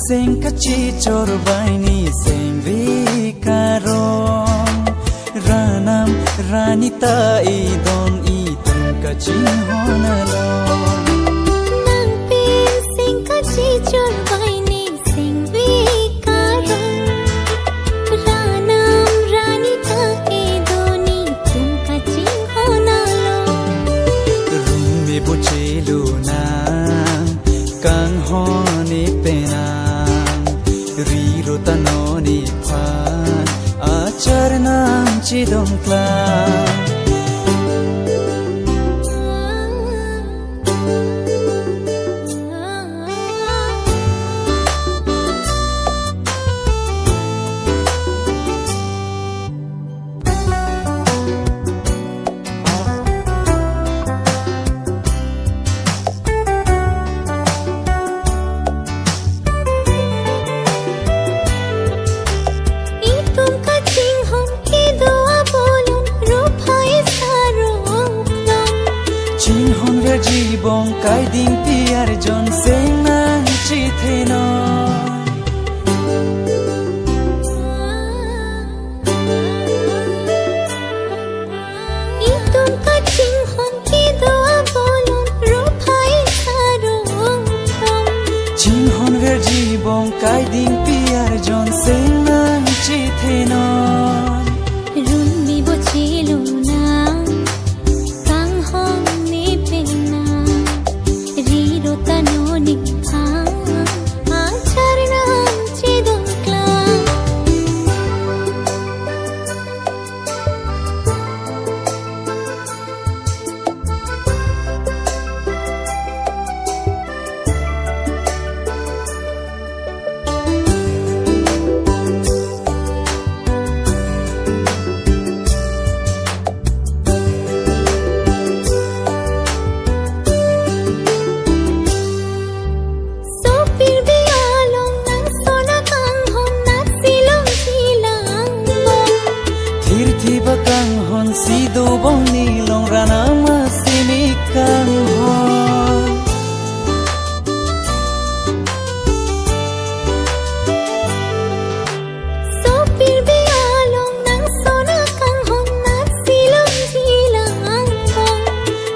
Sing kachi chor vaini sing vikarong ranam ranita idon itum kachi honalong nang pin sing kachi chor vaini sing vikarong ranam ranita idon itum kachi honalong rumi buchelu na kang honi pena Riro tanoni pan acar nam chidong klang Jibong kai ding piar jon seng nang chi theno itum ka ching hon ki doa bolon ro phai sarong thom ching hon ver jibong kai ding piar jon seng nang chi theno run mi bo chilu na kang hong ni pena riro tanoni acharnam chidong klang si do bong ni long rana ma si mi kang hon so pir bi along nang sona kang hon na silong jilang bong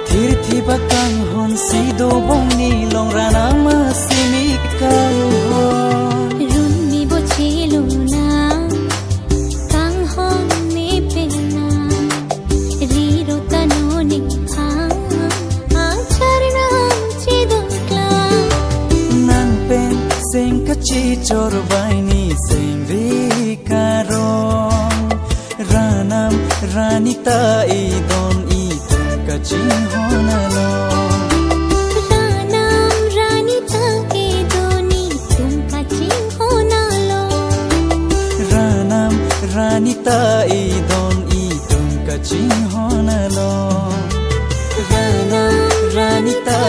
thir thi ba kang hon si do bong ni long rana ma si mi kang hon run mi bo chilu na kang hon ni pena riro tanoni acharnam chidong klang nan pen sing kachi chor vaini sing vikarong ranam ranita idon itum kachi honalong ranam ranita idon itum kachi honalong ranam ranita idon itum kachi honalong ranam ranita